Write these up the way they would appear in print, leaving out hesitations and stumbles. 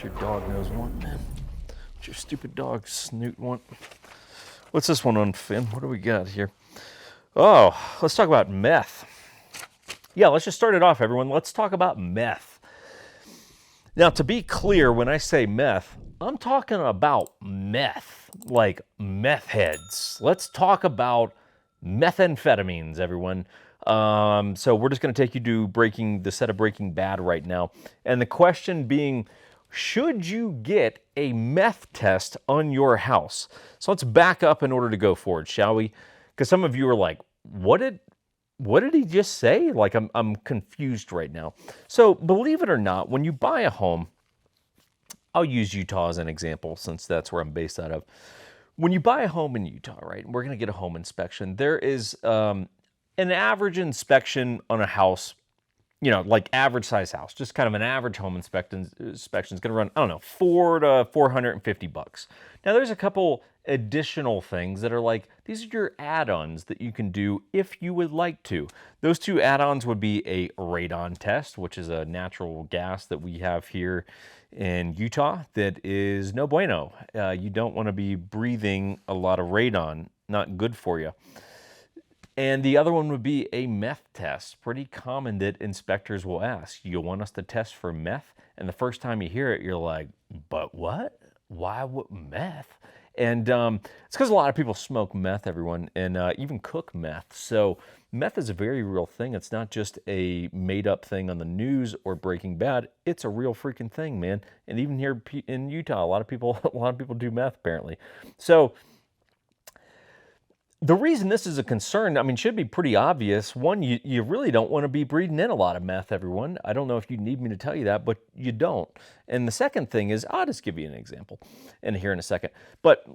What your dog nose want, man? What your stupid dog snoot want? What's this one on, Finn? What do we got here? Oh, let's talk about meth. Yeah, let's just start it off, everyone. Let's talk about meth. Now, to be clear, when I say meth, I'm talking about meth, like meth heads. Let's talk about methamphetamines, everyone. So we're just going to take you to the set of Breaking Bad right now. And the question being, should you get a meth test on your house? So let's back up in order to go forward, shall we? Because some of you are like, what did he just say? Like, I'm confused right now. So believe it or not, when you buy a home, I'll use Utah as an example since that's where I'm based out of. When you buy a home in Utah, right, we're going to get a home inspection. There is an average inspection on a house, like average size house, just kind of an average home inspection is going to run, I don't know, $400 to $450. Now, there's a couple additional things that are like, these are your add-ons that you can do if you would like to. Those two add-ons would be a radon test, which is a natural gas that we have here in Utah that is no bueno. You don't want to be breathing a lot of radon, not good for you. And the other one would be a meth test. Pretty common that inspectors will ask, you want us to test for meth? And the first time you hear it, you're like, but what? Why would meth? And it's because a lot of people smoke meth, everyone, and even cook meth. So meth is a very real thing. It's not just a made-up thing on the news or Breaking Bad. It's a real freaking thing, man. And even here in Utah, a lot of people do meth, apparently. So the reason this is a concern, I mean, should be pretty obvious. One, you really don't want to be breathing in a lot of meth, everyone. I don't know if you need me to tell you that, but you don't. And the second thing is, I'll just give you an example here in a second. But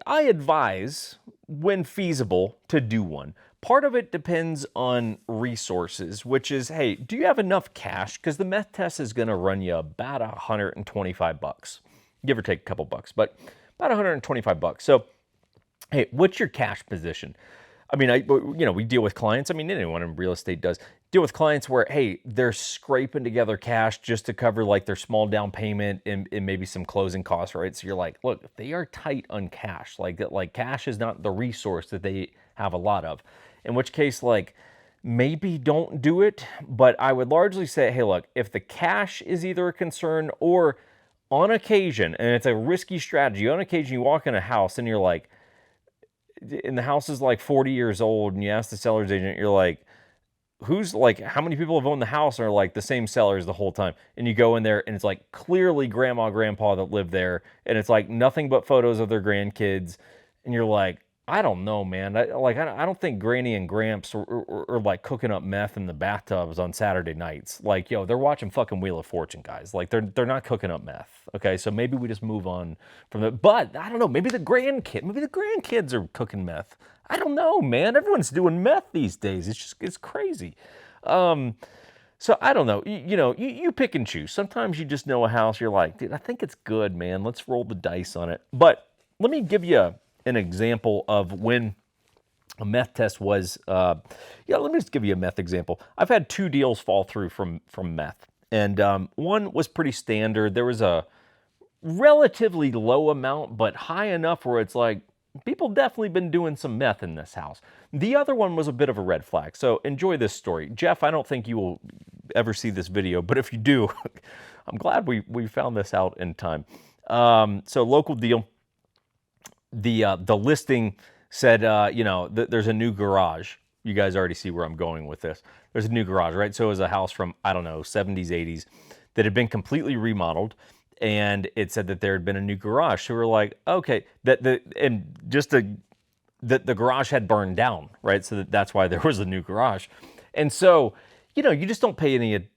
I advise, when feasible, to do one. Part of it depends on resources, which is, hey, do you have enough cash? Because the meth test is going to run you about $125, give or take a couple bucks, but about $125. So, hey, what's your cash position? I mean, we deal with clients. I mean, anyone in real estate does deal with clients where, hey, they're scraping together cash just to cover like their small down payment and maybe some closing costs, right? So you're like, look, they are tight on cash. Like cash is not the resource that they have a lot of. In which case, like, maybe don't do it. But I would largely say, hey, look, if the cash is either a concern or on occasion, and it's a risky strategy, on occasion you walk in a house and you're like, and the house is like 40 years old, and you ask the seller's agent, you're like, how many people have owned the house and are like the same sellers the whole time? And you go in there and it's like clearly grandma, grandpa that lived there, and it's like nothing but photos of their grandkids. And you're like, I don't know, man. I don't think Granny and Gramps are like cooking up meth in the bathtubs on Saturday nights. Like, yo, they're watching fucking Wheel of Fortune, guys. Like, they're not cooking up meth. Okay, so maybe we just move on from that. But I don't know. Maybe the grandkids are cooking meth. I don't know, man. Everyone's doing meth these days. It's crazy. So I don't know. You pick and choose. Sometimes you just know a house. You're like, dude, I think it's good, man. Let's roll the dice on it. But let me give you an example of when a meth test was, let me just give you a meth example. I've had 2 deals fall through from meth. And one was pretty standard. There was a relatively low amount, but high enough where it's like, people definitely been doing some meth in this house. The other one was a bit of a red flag. So enjoy this story. Jeff, I don't think you will ever see this video, but if you do, I'm glad we found this out in time. So local deal. The listing said, there's a new garage. You guys already see where I'm going with this. There's a new garage, right? So it was a house from, I don't know, 70s, 80s that had been completely remodeled. And it said that there had been a new garage. So we're like, okay, the garage had burned down, right? So that's why there was a new garage. And so, you just don't pay any,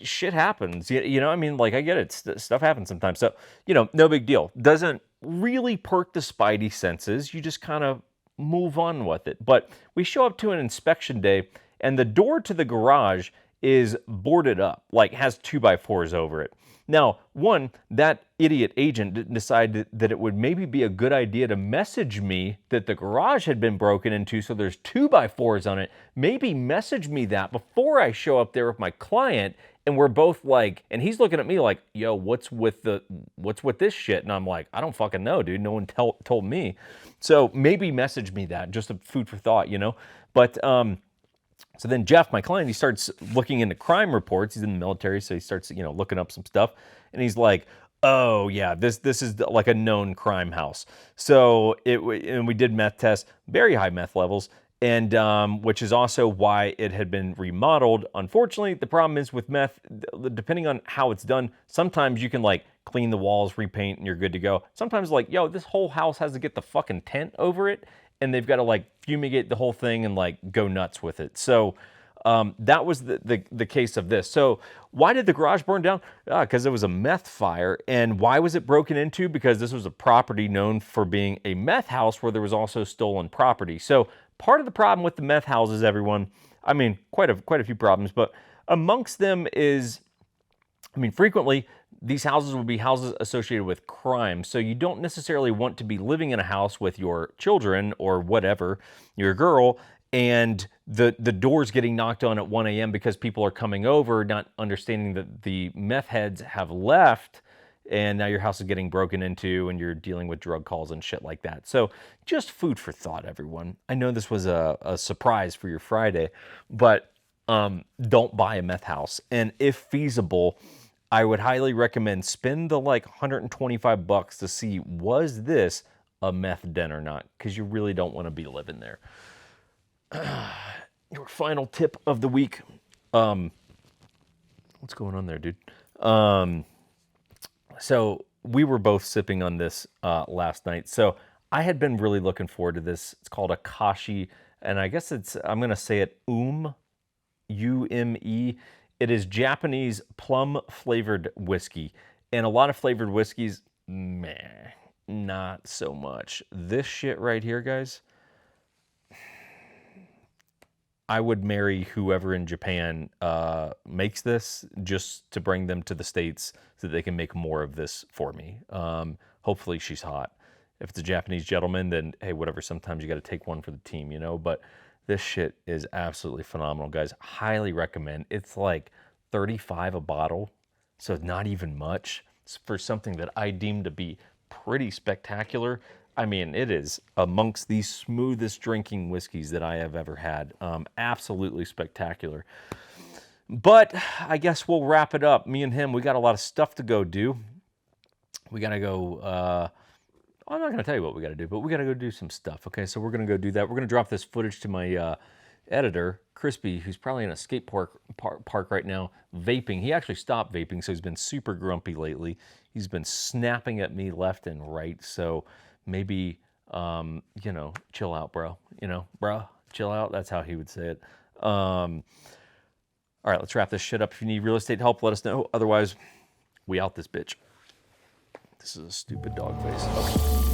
shit happens. I mean, like, I get it. Stuff happens sometimes. So, no big deal. Doesn't really perk the spidey senses. You just kind of move on with it. But we show up to an inspection day, and the door to the garage is boarded up, like has 2x4s over it. Now, one, that idiot agent decided that it would maybe be a good idea to message me that the garage had been broken into, so there's 2x4s on it. Maybe message me that before I show up there with my client And we're both like, and he's looking at me like, yo, what's with this shit? And I'm like, I don't fucking know, dude. No one told me. So maybe message me that, just a food for thought, you know? But, so then Jeff, my client, he starts looking into crime reports. He's in the military, so he starts, looking up some stuff. And he's like, oh yeah, this is like a known crime house. So and we did meth tests, very high meth levels, and which is also why it had been remodeled. Unfortunately, the problem is with meth, depending on how it's done, sometimes you can like clean the walls, repaint, and you're good to go. Sometimes like, yo, this whole house has to get the fucking tent over it, and they've got to like fumigate the whole thing and like go nuts with it. So that was the case of this. So why did the garage burn down? Because it was a meth fire. And why was it broken into? Because this was a property known for being a meth house where there was also stolen property. So part of the problem with the meth houses, everyone, I mean, quite a few problems, but amongst them is, I mean, frequently these houses would be houses associated with crime. So you don't necessarily want to be living in a house with your children or whatever, your girl, and the doors getting knocked on at 1 a.m. because people are coming over, not understanding that the meth heads have left, and now your house is getting broken into and you're dealing with drug calls and shit like that. So just food for thought, everyone. I know this was a surprise for your Friday, but don't buy a meth house. And if feasible, I would highly recommend spend the like $125 to see, was this a meth den or not? Because you really don't want to be living there. Your final tip of the week. What's going on there, dude? So we were both sipping on this last night. So I had been really looking forward to this. It's called Akashi, and I guess I'm going to say it U-M-E. It is Japanese plum flavored whiskey. And a lot of flavored whiskeys, meh, not so much. This shit right here, guys, I would marry whoever in Japan makes this just to bring them to the States so that they can make more of this for me. Hopefully she's hot. If it's a Japanese gentleman, then hey, whatever, sometimes you got to take one for the team, you know? But this shit is absolutely phenomenal, guys. Highly recommend. It's like $35 a bottle, so not even much for something that I deem to be pretty spectacular. I mean, it is amongst the smoothest drinking whiskeys that I have ever had. Absolutely spectacular. But I guess we'll wrap it up. Me and him, we got a lot of stuff to go do. We got to go, I'm not going to tell you what we got to do, but we got to go do some stuff, okay? So we're going to go do that. We're going to drop this footage to my editor, Crispy, who's probably in a skate park right now, vaping. He actually stopped vaping, so he's been super grumpy lately. He's been snapping at me left and right, so maybe, chill out, bro. Bro, chill out. That's how he would say it. All right, let's wrap this shit up. If you need real estate help, let us know. Otherwise, we out this bitch. This is a stupid dog face. Okay.